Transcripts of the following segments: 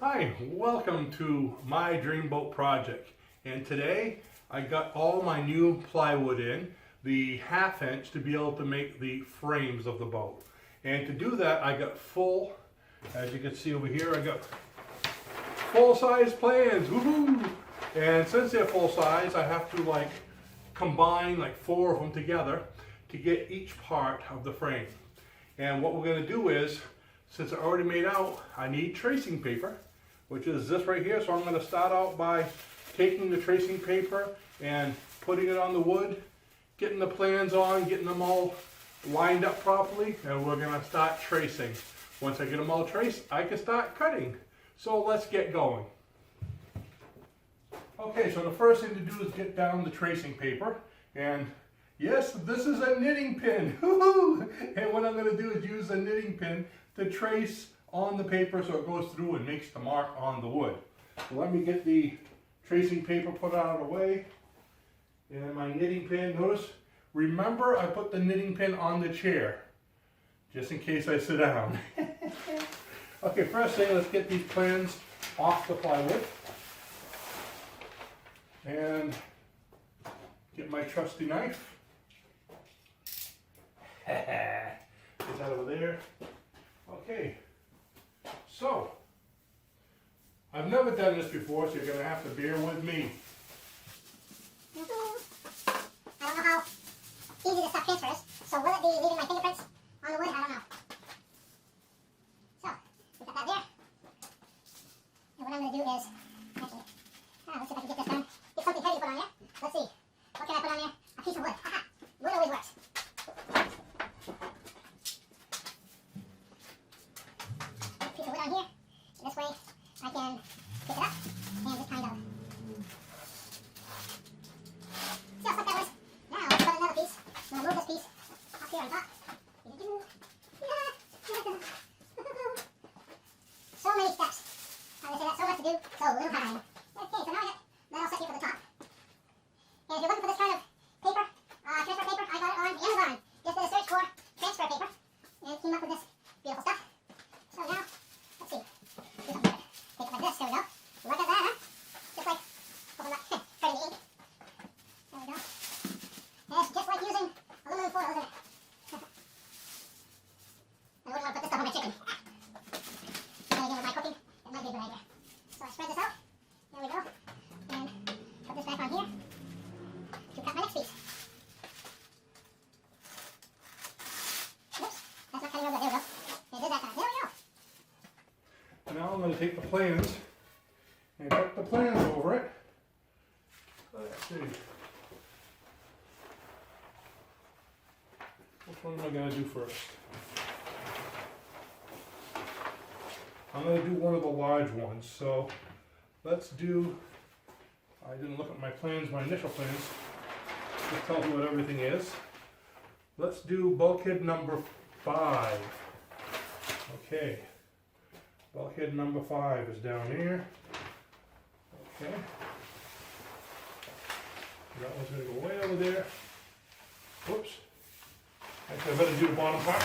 Hi, welcome to my dream boat project. And today I got all my new plywood in, the 1/2 inch, to be able to make the frames of the boat. And to do that I got full, as you can see over here, I got full-size plans, woohoo! And since they're full size, I have to combine 4 of them together to get each part of the frame. And what we're going to do is, since I already made out, I need tracing paper, which is this right here. So I'm going to start out by taking the tracing paper and putting it on the wood, getting the plans on, getting them all lined up properly, and we're going to start tracing. Once I get them all traced, I can start cutting. So let's get going. Okay, so the first thing to do is get down the tracing paper, and yes, this is a knitting pin. Woohoo! And what I'm going to do is use a knitting pin to trace on the paper so it goes through and makes the mark on the wood. So let me get the tracing paper put out of the way, and my knitting pin. Notice, remember I put the knitting pin on the chair, just in case I sit down. Okay, first thing, let's get these plans off the plywood. And get my trusty knife. Get that over there. Okay, so I've never done this before, so you're going to have to bear with me. I don't know how easy this stuff transfers, so will it be leaving my fingerprints on the wood? I don't know. So, we got that there. And what I'm going to do is, actually, let's see if I can get this done. Get something heavy to put on there. Let's see. What can I put on there? A piece of wood. Haha. Wood always works. Put a piece of wood on here. And this way I can pick it up and just kind of see how stuck that was. Now let's put another piece. I'm going to move this piece up here on top. So many steps. I would say that's so much to do, so little time. Okay, so now I got that all set here for the top. And if you're looking for this kind of paper, transfer paper, I got it on Amazon. Just did a search for transfer paper and came up with this beautiful stuff. So now, let's see. Do something better. Take it like this. There we go. Look at that, huh? Just like, hope I'm not hurting the ink. There we go. And it's just like using aluminum foil, isn't it? I wouldn't want to put this stuff on my chicken. And again, with my cooking, it might be a good idea. So I spread this out. There we go. And put this back on here to cut my next piece. Oops, that's not cutting over. There we go. It did that time. There we go. Now I'm going to take the plans and put the plans over it. Let's see. Which one am I going to do first? I'm going to do one of the large ones. So let's do, I didn't look at my plans, my initial plans. Just tell me what everything is. Let's do bulkhead number 5. Okay. Bulkhead number 5 is down here. Okay. That one's going to go way over there. Whoops. Actually, I better do the bottom part.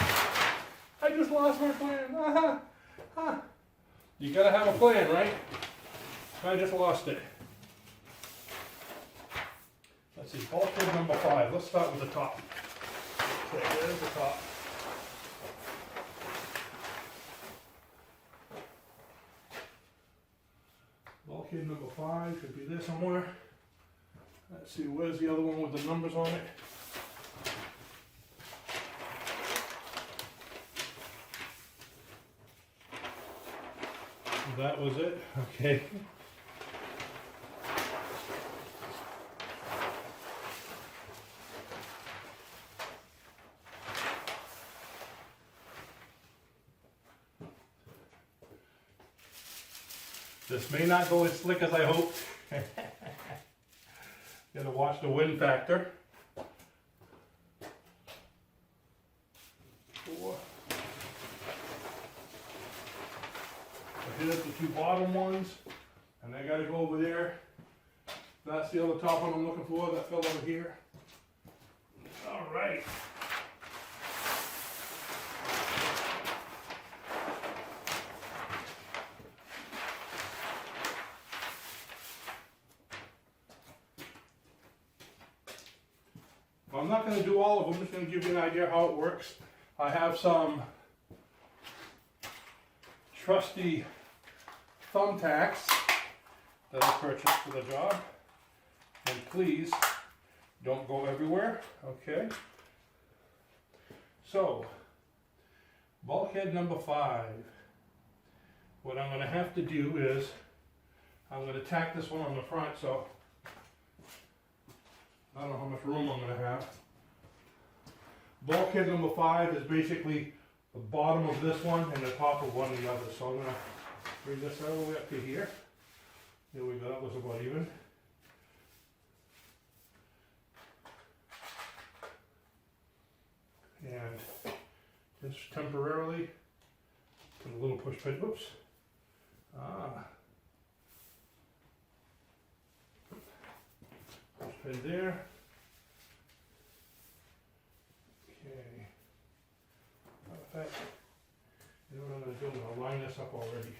I just lost my plan. You gotta have a plan, right? I just lost it. Let's see, bulkhead number 5. Let's start with the top. Okay, there's the top. Bulkhead number 5 should be there somewhere. Let's see, where's the other one with the numbers on it? That was it? Okay. This may not go as slick as I hoped. Gotta watch the wind factor. 4. Here's the 2 bottom ones, and I gotta go over there. That's the other top one I'm looking for, that fell over here. All right. I'm not going to do all of them, I'm just going to give you an idea how it works. I have some trusty thumbtacks that I purchased for the job. And please, don't go everywhere, okay? So, bulkhead number 5. What I'm going to have to do is, I'm going to tack this one on the front, so I don't know how much room I'm going to have. Bulkhead number 5 is basically the bottom of this one and the top of one of the others. So I'm going to bring this all the way up to here. There we go, that was about even. And just temporarily put a little push pin, oops. Push pin there. Okay. Matter of fact, you know what I'm going to do? I'm going to line this up already.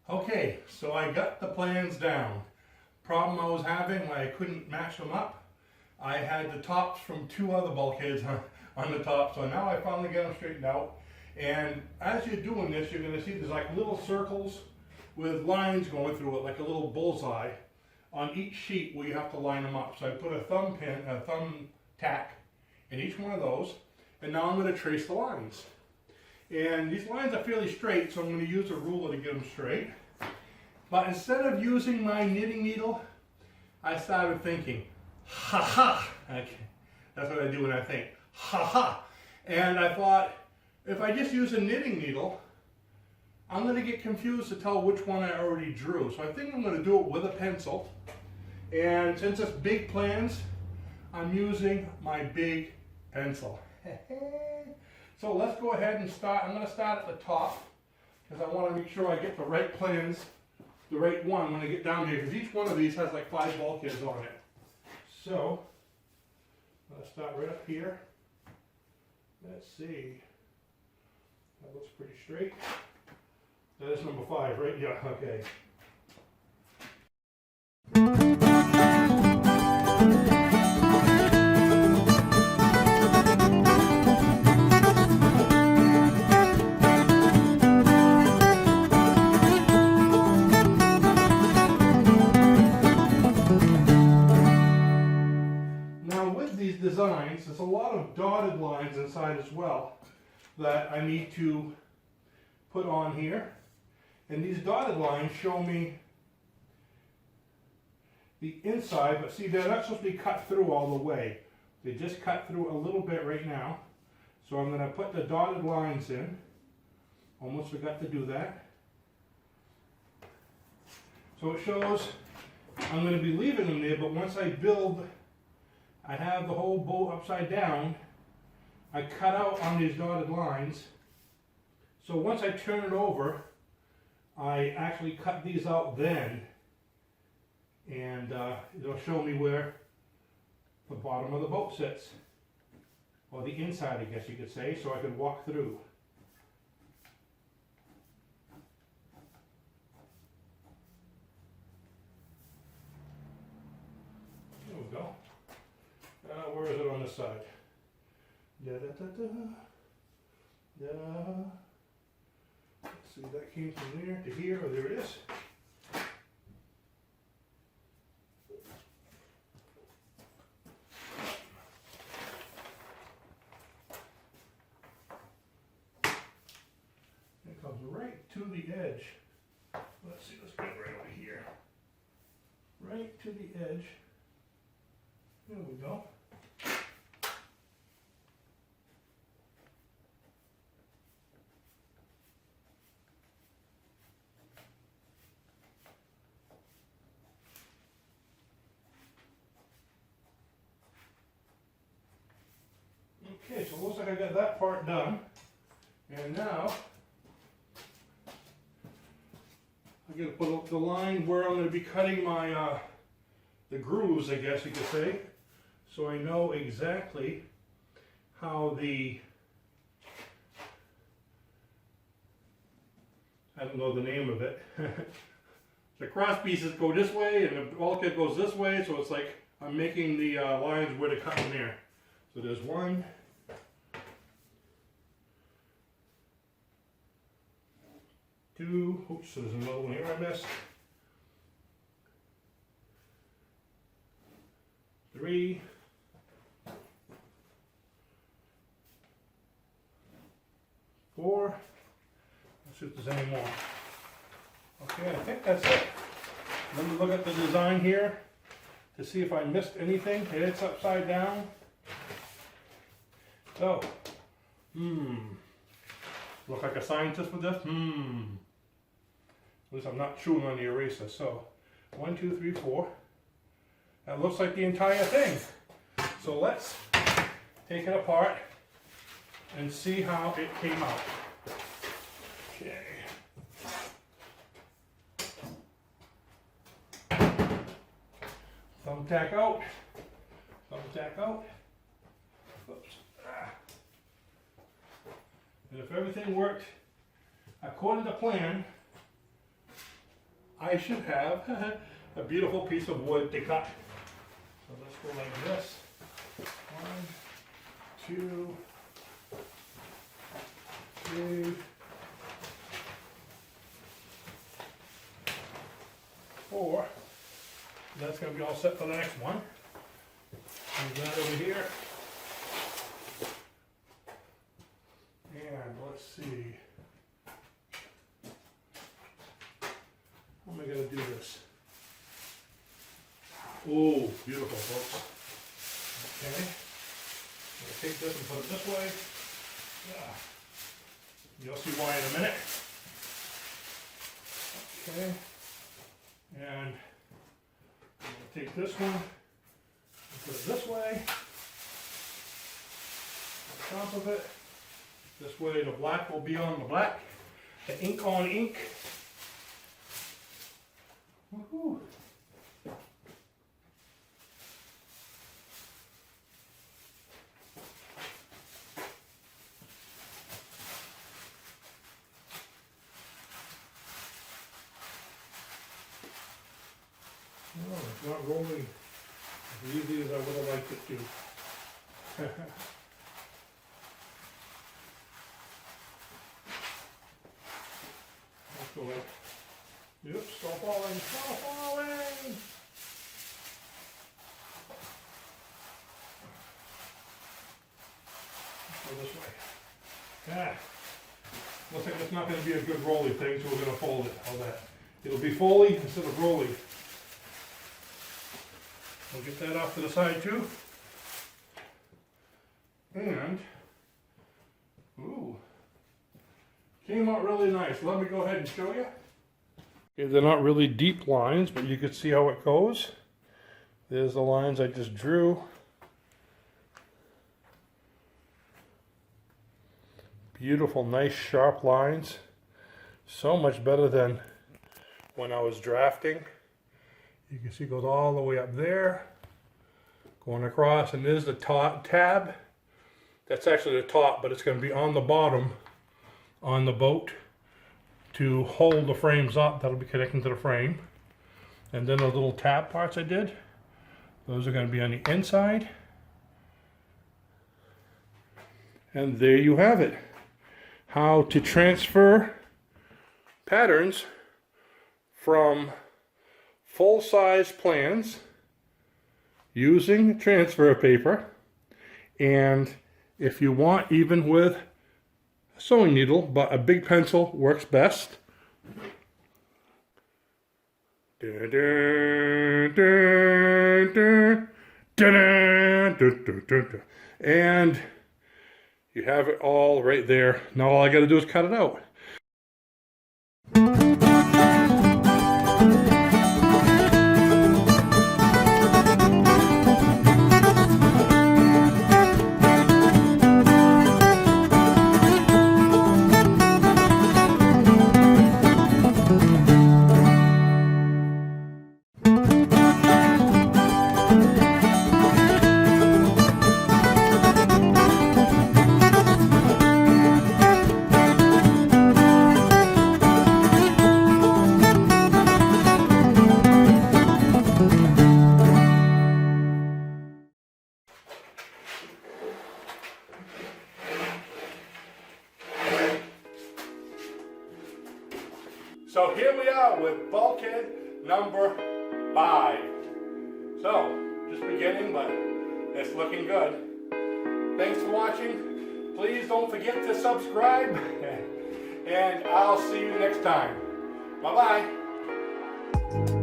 Okay, so I got the plans down. Problem I was having, I couldn't match them up. I had the tops from 2 other bulkheads on the top, so now I finally get them straightened out. And as you're doing this, you're going to see there's like little circles with lines going through it, like a little bullseye on each sheet where you have to line them up. So I put a thumb tack in each one of those, and now I'm going to trace the lines. And these lines are fairly straight, so I'm going to use a ruler to get them straight. But instead of using my knitting needle, I started thinking, ha ha. Okay, that's what I do when I think, ha ha. And I thought, if I just use a knitting needle, I'm going to get confused to tell which one I already drew. So I think I'm going to do it with a pencil. And since it's big plans, I'm using my big pencil. So let's go ahead and start. I'm going to start at the top because I want to make sure I get the right plans, the right one when I get down here, because each one of these has like 5 bulkheads on it. So I'm going to start right up here. Let's see. That looks pretty straight. That is number 5, right? Yeah, okay. Now with these designs, there's a lot of dotted lines inside as well that I need to put on here. And these dotted lines show me the inside, but see, they're not supposed to be cut through all the way. They just cut through a little bit right now. So I'm going to put the dotted lines in. Almost forgot to do that. So it shows I'm going to be leaving them there, but once I build, I have the whole boat upside down. I cut out on these dotted lines. So once I turn it over, I actually cut these out then, and it'll show me where the bottom of the boat sits, or the inside, I guess you could say, so I can walk through. There we go. Where is it on this side? Da da da da. Da. Let's see, that came from there to here. Oh, there it is. It comes right to the edge. Let's see, let's get it right over here. Right to the edge. There we go. Okay, so it looks like I got that part done. And now I'm going to put up the line where I'm going to be cutting my the grooves, I guess you could say, so I know exactly how I don't know the name of it. The cross pieces go this way and the bulkhead goes this way, so it's like I'm making the lines where to cut in there. So there's 1, 2, oops, so there's another one here I missed. 3, 4. Let's see if there's any more. Okay, I think that's it. Let me look at the design here to see if I missed anything. It's upside down. So, look like a scientist with this. At least I'm not chewing on the eraser. So, 1, 2, 3, 4. That looks like the entire thing. So let's take it apart and see how it came out. Okay. Thumbtack out. Thumbtack out. Oops. And if everything worked according to plan, I should have a beautiful piece of wood to cut. So let's go like this. 1, 2, 3, 4. That's going to be all set for the next one. Move that over here. And let's see. How am I going to do this? Oh, beautiful, folks. Okay. I'm going to take this and put it this way. Yeah. You'll see why in a minute. Okay. And I'm going to take this one and put it this way. On top of it. This way the black will be on the black. The ink on ink. Woohoo! Oh, it's not rolling as easy as I would have liked it to. Let's go like, oops, stop falling, stop falling! Let's go this way. Ah, looks like it's not going to be a good rolly thing, so we're going to fold it. All that. It'll be foley instead of rolly. We'll get that off to the side too. And, ooh, came out really nice. Let me go ahead and show you. Okay, they're not really deep lines, but you can see how it goes. There's the lines I just drew. Beautiful, nice, sharp lines. So much better than when I was drafting. You can see it goes all the way up there, going across, and there's the top tab. That's actually the top, but it's going to be on the bottom on the boat to hold the frames up. That'll be connecting to the frame. And then the little tab parts I did, those are going to be on the inside. And there you have it. How to transfer patterns from full-size plans using transfer paper, and if you want, even with a sewing needle, but a big pencil works best. And you have it all right there. Now all I got to do is cut it out. So here we are with bulkhead number 5. So, just beginning, but it's looking good. Thanks for watching. Please don't forget to subscribe. And I'll see you next time. Bye-bye.